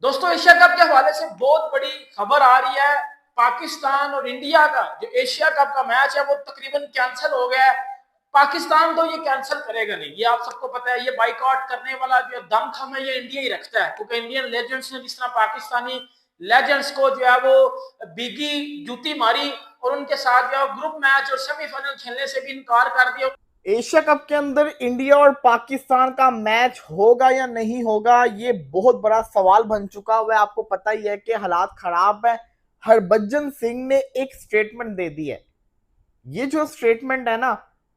दोस्तों, Asia cup के हवाले से बहुत बड़ी खबर आ रही है। पाकिस्तान और इंडिया का जो एशिया कप का मैच है वो तकरीबन कैंसिल हो गया है। पाकिस्तान तो ये कैंसिल करेगा नहीं, ये आप सबको पता है। ये बाइकआउट करने वाला जो दम खम है ये इंडिया ही रखता है, क्योंकि इंडियन लेजेंड्स ने जिस तरह पाकिस्तानी लेजेंड्स को जो है वो बिगी जूती मारी और उनके साथ जो है ग्रुप मैच और सेमीफाइनल खेलने से भी इनकार कर दिया। एशिया कप के अंदर इंडिया और पाकिस्तान का मैच होगा या नहीं होगा, ये बहुत बड़ा सवाल बन चुका है। आपको पता ही है कि हालात खराब है। हरभजन सिंह ने एक स्टेटमेंट दे दी है। ये जो स्टेटमेंट है ना,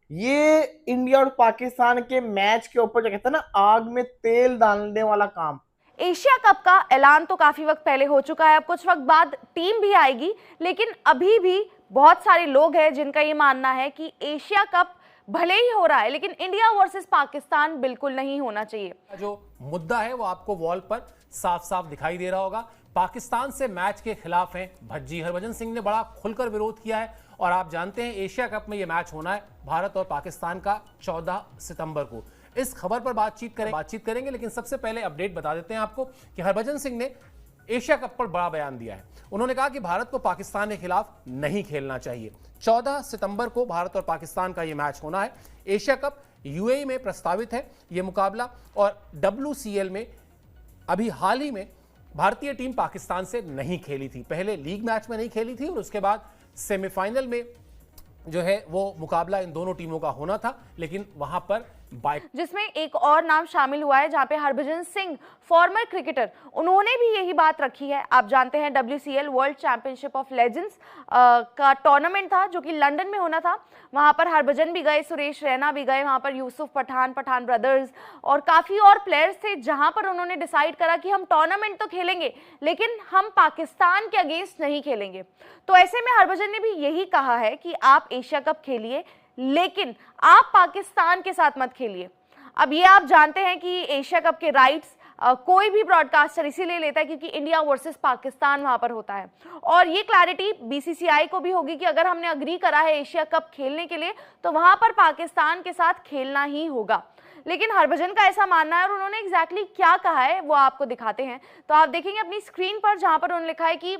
ये इंडिया और पाकिस्तान के मैच के ऊपर जो कहते हैं ना, आग में तेल डालने वाला काम। एशिया कप का ऐलान तो काफी वक्त पहले हो चुका है, अब कुछ वक्त बाद टीम भी आएगी, लेकिन अभी भी बहुत सारे लोग हैं जिनका ये मानना है कि एशिया कप भले ही हो रहा है लेकिन इंडिया वर्सेस पाकिस्तान बिल्कुल नहीं होना चाहिए। जो मुद्दा है वो आपको वॉल पर साफ साफ दिखाई दे रहा होगा। पाकिस्तान से मैच के खिलाफ हैं भज्जी। हरभजन सिंह ने बड़ा खुलकर विरोध किया है और आप जानते हैं एशिया कप में यह मैच होना है भारत और पाकिस्तान का 14 सितंबर को। इस खबर पर बातचीत करेंगे, लेकिन सबसे पहले अपडेट बता देते हैं आपको कि हरभजन सिंह ने एशिया कप पर बड़ा बयान दिया है। उन्होंने कहा कि भारत को पाकिस्तान के खिलाफ नहीं खेलना चाहिए। 14 सितंबर को भारत और पाकिस्तान का यह मैच होना है। एशिया कप यूएई में प्रस्तावित है यह मुकाबला, और WCL में अभी हाल ही में भारतीय टीम पाकिस्तान से नहीं खेली थी। पहले लीग मैच में नहीं खेली थी और उसके बाद सेमीफाइनल में जो है वो मुकाबला इन दोनों टीमों का होना था, लेकिन वहां पर जिसमें एक और नाम शामिल हुआ है जहां पे हरभजन सिंह फॉर्मर क्रिकेटर, उन्होंने भी यही बात रखी है। आप जानते हैं WCL world championship of legends का टूर्नामेंट था जो कि लंदन में होना था। वहां पर हरभजन भी गए, सुरेश रैना भी गए, वहां पर यूसुफ पठान, पठान ब्रदर्स और काफी और प्लेयर्स थे, जहां पर उन्होंने डिसाइड करा कि हम टूर्नामेंट तो खेलेंगे लेकिन हम पाकिस्तान के अगेंस्ट नहीं खेलेंगे। तो ऐसे में हरभजन ने भी यही कहा है कि आप एशिया कप खेलिए लेकिन आप पाकिस्तान के साथ मत खेलिए। अब ये आप जानते हैं कि एशिया कप के राइट्स कोई भी ब्रॉडकास्टर इसीलिए लेता है क्योंकि इंडिया वर्सेस पाकिस्तान वहां पर होता है, और ये क्लैरिटी BCCI को भी होगी कि अगर हमने अग्री करा है एशिया कप खेलने के लिए तो वहां पर पाकिस्तान के साथ खेलना ही होगा। लेकिन हरभजन का ऐसा मानना है और उन्होंने एग्जैक्टली क्या कहा है वो आपको दिखाते हैं। तो आप देखेंगे अपनी स्क्रीन पर, जहां पर उन्होंने लिखा है कि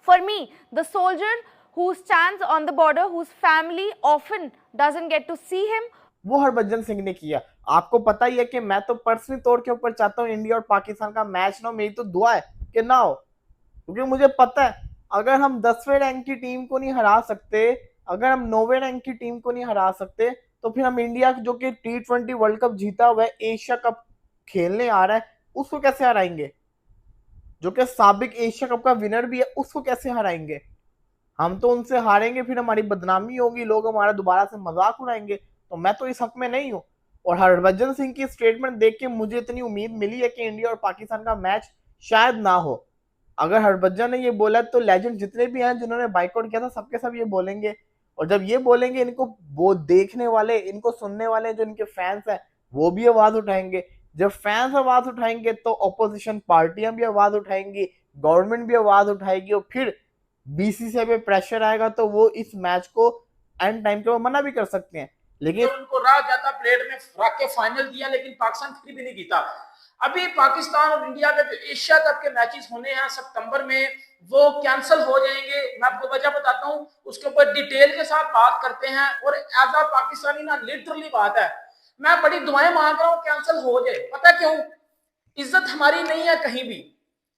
for me the soldier who stands on the border, whose family often doesn't get to see him। वो हरभजन सिंह ने किया। आपको पता ही है कि मैं तो पर्सनली तौर के ऊपर चाहता हूँ इंडिया और पाकिस्तान का मैच ना हो। मेरी तो दुआ है कि ना हो, क्योंकि मुझे पता है अगर हम 10वें रैंक की टीम को नहीं हरा सकते, अगर हम 9वें रैंक की टीम को नहीं हरा सकते, तो फिर हम इंडिया जो कि T20 वर्ल्ड कप जीता हुआ है, एशिया कप खेलने आ रहा है, उसको कैसे हराएंगे? जो कि साबिक एशिया कप का विनर भी है, उसको कैसे हराएंगे? हम तो उनसे हारेंगे, फिर हमारी बदनामी होगी, लोग हमारा दोबारा से मजाक उड़ाएंगे। तो मैं तो इस हक में नहीं हूं। और हरभजन सिंह की स्टेटमेंट देख के मुझे इतनी उम्मीद मिली है कि इंडिया और पाकिस्तान का मैच शायद ना हो। अगर हरभजन ने ये बोला तो लेजेंड जितने भी हैं जिन्होंने बाइकआउट किया था, सबके सब ये बोलेंगे। और जब ये बोलेंगे, इनको वो देखने वाले, इनको सुनने वाले जो इनके फैंस हैं, वो भी आवाज उठाएंगे। जब फैंस आवाज उठाएंगे तो ऑपोजिशन पार्टियां भी आवाज उठाएंगी, गवर्नमेंट भी आवाज उठाएगी, और फिर BCCI पे प्रेशर आएगा तो वो इस मैच को एंड टाइम पे मना भी कर सकते हैं। लेकिन तो उनको राह जाता प्लेट में रख के फाइनल दिया, लेकिन पाकिस्तान फिर भी नहीं जीता। अभी पाकिस्तान और इंडिया के जो एशिया कप के मैचेस होने हैं सितंबर में, वो कैंसिल हो जाएंगे। मैं आपको वजह बताता हूँ, उसके ऊपर डिटेल के साथ बात करते हैं। और एज अ पाकिस्तानी ना, लिटरली बात है, मैं बड़ी दुआएं मांग रहा हूँ कैंसिल हो जाए। पता क्यों? इज्जत हमारी नहीं है कहीं भी,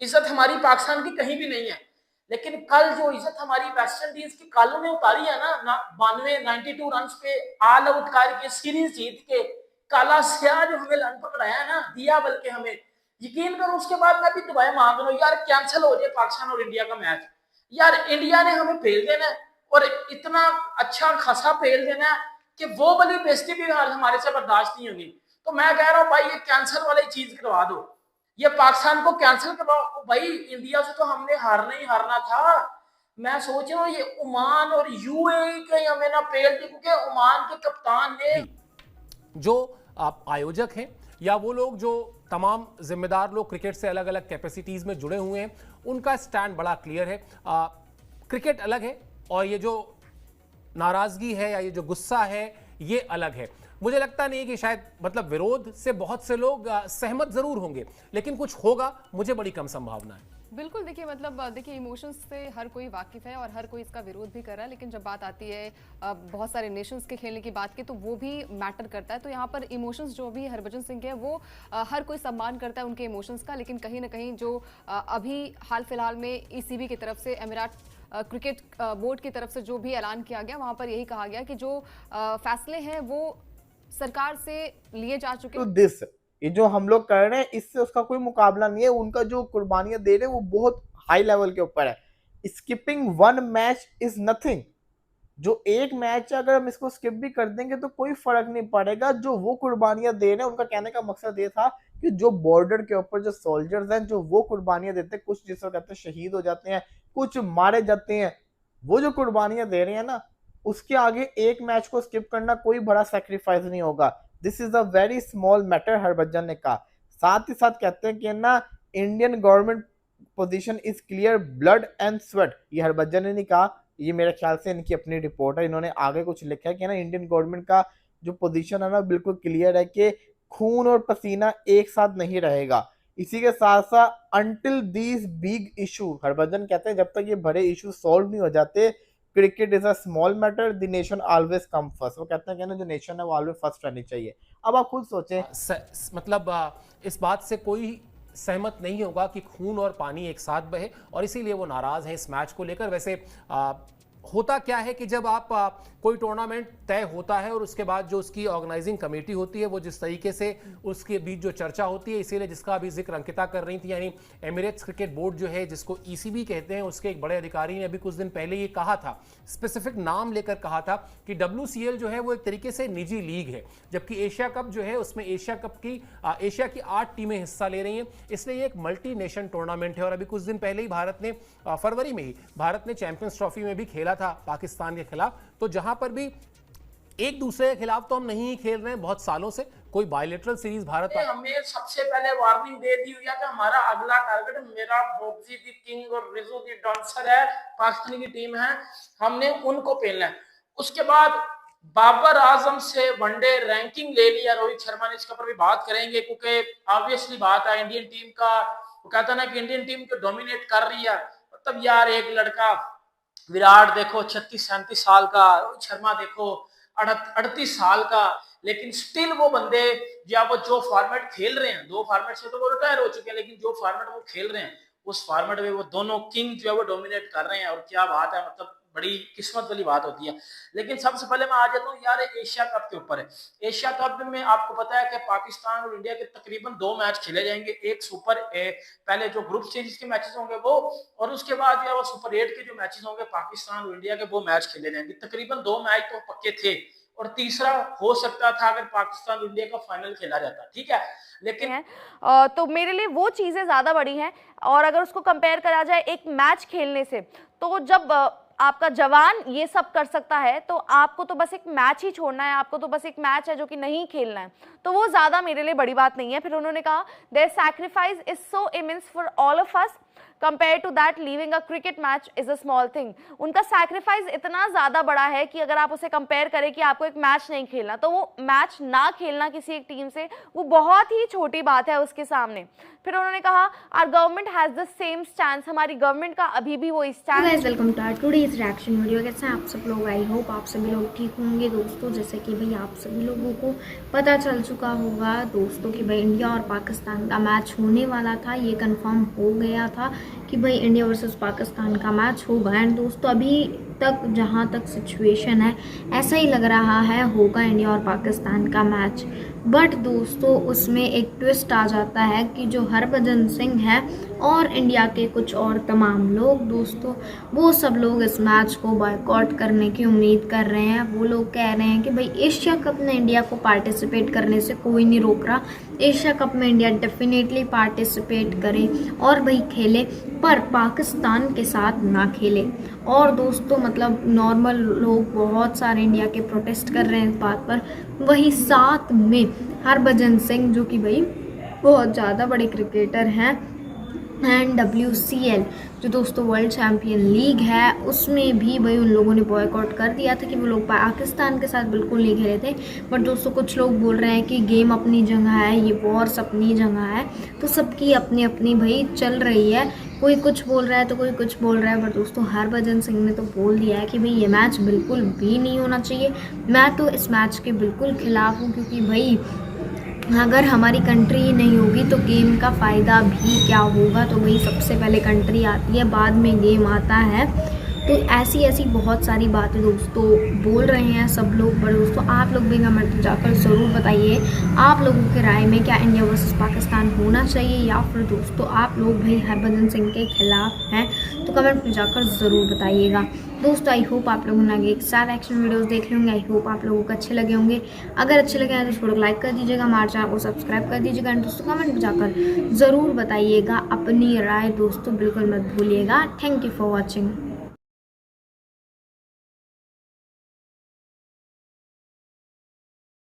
इज्जत हमारी पाकिस्तान की कहीं भी नहीं है। लेकिन कल जो इज्जत हमारी वेस्ट इंडीज की कालों ने उतारी है ना, 92 रन पे ऑल आउट करके सीरीज जीत के, काला स्याह जो हमें लन पकड़ाया है ना, दिया बल्कि हमें, यकीन करो उसके बाद मैं भी दुआएं मांग रहा हूँ यार कैंसिल हो जाए पाकिस्तान और इंडिया का मैच। यार इंडिया ने हमें फेल देना है, और इतना अच्छा खासा फेल देना है कि वो वाली बेइज्जती भी हमारे से बर्दाश्त नहीं होगी। तो मैं कह रहा हूँ भाई, ये कैंसिल वाली चीज करवा दो, ये पाकिस्तान को कैंसिल करवाओ। भाई इंडिया से तो हमने हारना ही हारना था। मैं सोच रहा हूँ ये ओमान और UAE के हमें ना पेल थी, क्योंकि ओमान के कप्तान ने, जो आप आयोजक हैं या वो लोग जो तमाम जिम्मेदार लोग क्रिकेट से अलग अलग कैपेसिटीज में जुड़े हुए हैं, उनका स्टैंड बड़ा क्लियर है। क्रिकेट अलग है और ये जो नाराजगी है या ये जो गुस्सा है ये अलग है। मुझे लगता नहीं कि शायद मतलब विरोध से बहुत से लोग सहमत जरूर होंगे, लेकिन कुछ होगा मुझे बड़ी कम संभावना है। बिल्कुल, देखिए मतलब देखिए इमोशंस से हर कोई वाकिफ़ है और हर कोई इसका विरोध भी कर रहा है, लेकिन जब बात आती है बहुत सारे नेशंस के खेलने की बात की तो वो भी मैटर करता है। तो यहाँ पर इमोशंस जो भी हरभजन सिंह के हैं वो हर कोई सम्मान करता है उनके इमोशंस का, लेकिन कहीं ना कहीं जो अभी हाल फिलहाल में ECB की तरफ से एमिरेट क्रिकेट बोर्ड की तरफ से जो भी ऐलान किया गया वहाँ पर यही कहा गया कि जो फैसले हैं वो सरकार से लिए जा चुके हैं। ये जो हम लोग कर रहे हैं इससे उसका कोई मुकाबला नहीं है। उनका जो कुर्बानियां दे रहे हैं वो बहुत हाई लेवल के ऊपर है। Skipping one match is nothing. जो एक मैच है अगर हम इसको स्किप भी कर देंगे तो कोई फर्क नहीं पड़ेगा। जो वो कुर्बानियां दे रहे हैं उनका कहने का मकसद ये था कि जो बॉर्डर के ऊपर जो सोल्जर्स हैं जो वो कुर्बानियां देते हैं, कुछ जिसको कहते हैं शहीद हो जाते हैं, कुछ मारे जाते हैं, वो जो कुर्बानियां दे रहे हैं ना उसके आगे एक मैच को स्किप करना कोई बड़ा सेक्रीफाइस नहीं होगा। This is a very small matter, Harbhajan ने कहा। साथ ही साथ कहते हैं कि ना Indian government position is clear blood and sweat. ये हरभजन ने नहीं कहा, ये मेरे ख्याल से इनकी अपनी रिपोर्ट है। इन्होंने आगे कुछ लिखा है कि ना इंडियन गवर्नमेंट का जो पोजीशन है ना बिल्कुल क्लियर है कि खून और पसीना एक साथ नहीं रहेगा। इसी के साथ साथ until these big issue, Harbhajan कहते हैं जब तक ये बड़े इशू सॉल्व नहीं हो जाते, cricket is a small matter, the nation always come first. वो कहते हैं कि ना जो नेशन है वो ऑलवेज फर्स्ट रहनी चाहिए। अब आप खुद सोचें, मतलब इस बात से कोई सहमत नहीं होगा कि खून और पानी एक साथ बहे, और इसीलिए वो नाराज हैं इस मैच को लेकर। वैसे होता क्या है कि जब आप कोई टूर्नामेंट तय होता है और उसके बाद जो उसकी ऑर्गेनाइजिंग कमेटी होती है वो जिस तरीके से उसके बीच जो चर्चा होती है, इसीलिए जिसका अभी जिक्र अंकिता कर रही थी, यानी एमिरेट्स क्रिकेट बोर्ड जो है जिसको ECB कहते हैं, उसके एक बड़े अधिकारी ने अभी कुछ दिन पहले ये कहा था, स्पेसिफिक नाम लेकर कहा था कि WCL जो है वो एक तरीके से निजी लीग है, जबकि एशिया कप जो है उसमें एशिया की 8 टीमें हिस्सा ले रही हैं, इसलिए ये एक मल्टी नेशन टूर्नामेंट है। और अभी कुछ दिन पहले ही भारत ने फरवरी में ही भारत ने चैंपियंस ट्रॉफी में भी खेला था पाकिस्तान के खिलाफ। तो जहां पर भी एक दूसरे के खिलाफ तो हम नहीं खेल रहे हैं बहुत सालों से, कोई बायलैटरल सीरीज भारत हमें सबसे पहले वार्निंग दे दी हुई है कि हमारा अगला टारगेट मेरा बॉक्सी दी किंग और रिजू दी डांसर है, पाकिस्तान की टीम है, हमने उनको पेलना है। उसके बाद बाबर आजम से वनडे रैंकिंग ले लिया रोहित शर्मा ने, इसके ऊपर भी बात करेंगे क्योंकि ऑब्वियसली बात है इंडियन टीम का, वो कहता ना कि इंडियन टीम को डोमिनेट कर रही है। मतलब यार एक लड़का विराट देखो 36-37 साल का, रोहित शर्मा देखो 38 साल का, लेकिन स्टिल वो बंदे या वो जो फॉर्मेट खेल रहे हैं, 2 फॉर्मेट से तो वो रिटायर हो चुके हैं, लेकिन जो फॉर्मेट वो खेल रहे हैं उस फॉर्मेट में वो दोनों किंग जो है वो डोमिनेट कर रहे हैं। और क्या बात है, मतलब बड़ी किस्मत वाली बात होती है। लेकिन सबसे पहले मैं आ जाता हूँ यार एशिया कप के ऊपर है। एशिया कप में आपको पता है कि पाकिस्तान और इंडिया के तकरीबन 2 मैच खेले जाएंगे, एक सुपर पहले जो ग्रुप स्टेज के मैचेस होंगे वो, और उसके बाद जो है वो सुपर 8 के जो मैचेस होंगे पाकिस्तान और इंडिया के, वो मैच खेले जाएंगे। तकरीबन 2 मैच तो पक्के थे और तीसरा हो सकता था अगर पाकिस्तान और इंडिया का फाइनल खेला जाता, ठीक है। लेकिन तो मेरे लिए वो चीजें ज्यादा बड़ी हैं। और अगर उसको कंपेयर करा जाए एक मैच खेलने से, तो जब आपका जवान ये सब कर सकता है तो आपको तो बस एक मैच ही छोड़ना है, आपको तो बस एक मैच है जो कि नहीं खेलना है, तो वो ज्यादा मेरे लिए बड़ी बात नहीं है। फिर उन्होंने कहा there sacrifice is so immense for all of us compare to that leaving a cricket match is a small thing. उनका सैक्रिफाइस इतना ज्यादा बड़ा है कि अगर आप उसे कंपेयर करें कि आपको एक मैच नहीं खेलना, तो वो मैच ना खेलना किसी एक टीम से वो बहुत ही छोटी बात है उसके सामने। फिर उन्होंने कहा our government has the same stand, हमारी गवर्नमेंट का अभी भी वो stand. Guys welcome to our today's reaction video. कैसे हैं आप सब लोग? आई होप आप सभी लोग ठीक होंगे दोस्तों। जैसे कि भाई आप सभी लोगों को पता चल चुका होगा दोस्तों कि भाई इंडिया और पाकिस्तान का मैच होने वाला था, ये कंफर्म हो गया था कि भाई इंडिया वर्सेस पाकिस्तान का मैच होगा। एंड दोस्तों अभी तक जहाँ तक सिचुएशन है ऐसा ही लग रहा है होगा इंडिया और पाकिस्तान का मैच। बट दोस्तों उसमें एक ट्विस्ट आ जाता है कि जो हरभजन सिंह है और इंडिया के कुछ और तमाम लोग दोस्तों, वो सब लोग इस मैच को बॉयकॉट करने की उम्मीद कर रहे हैं। वो लोग कह रहे हैं कि भाई एशिया कप में इंडिया को पार्टिसिपेट करने से कोई नहीं रोक रहा, एशिया कप में इंडिया डेफिनेटली पार्टिसिपेट करे और भाई खेले, पर पाकिस्तान के साथ ना खेले। और दोस्तों मतलब नॉर्मल लोग बहुत सारे इंडिया के प्रोटेस्ट कर रहे हैं इस बात पर। वही साथ में हरभजन सिंह जो कि भाई बहुत ज़्यादा बड़े क्रिकेटर हैं, एंड WCL जो दोस्तों वर्ल्ड चैम्पियन लीग है उसमें भी भाई उन लोगों ने बॉयकॉट कर दिया था कि वो लोग पाकिस्तान के साथ बिल्कुल नहीं खेले थे। बट दोस्तों कुछ लोग बोल रहे हैं कि गेम अपनी जगह है, ये वॉर्स अपनी जगह है, तो सबकी अपनी अपनी भाई चल रही है। कोई कुछ बोल रहा है तो कोई कुछ बोल रहा है, बट दोस्तों हरभजन सिंह ने तो बोल दिया है कि भाई ये मैच बिल्कुल भी नहीं होना चाहिए। मैं तो इस मैच के बिल्कुल खिलाफ हूँ, क्योंकि भाई अगर हमारी कंट्री ही नहीं होगी तो गेम का फ़ायदा भी क्या होगा। तो भाई सबसे पहले कंट्री आती है, बाद में गेम आता है। तो ऐसी ऐसी बहुत सारी बातें दोस्तों बोल रहे हैं सब लोग। पर दोस्तों आप लोग भी कमेंट में जाकर ज़रूर बताइए आप लोगों के राय में क्या इंडिया वर्सेस पाकिस्तान होना चाहिए, या फिर दोस्तों आप लोग भी हरभजन सिंह के खिलाफ हैं, तो कमेंट में जाकर ज़रूर बताइएगा। दोस्तों आई होप आप लोगों ने आगे 4 एक्शन वीडियोस देख लेंगे। आई होप आप लोगों को अच्छे लगे होंगे। अगर अच्छे लगे हैं तो वीडियो को लाइक कर दीजिएगा, हमारे चैनल को सब्सक्राइब कर दीजिएगा। एंड दोस्तों कमेंट में जाकर ज़रूर बताइएगा अपनी राय दोस्तों, बिल्कुल मत भूलिएगा। Thank you for watching.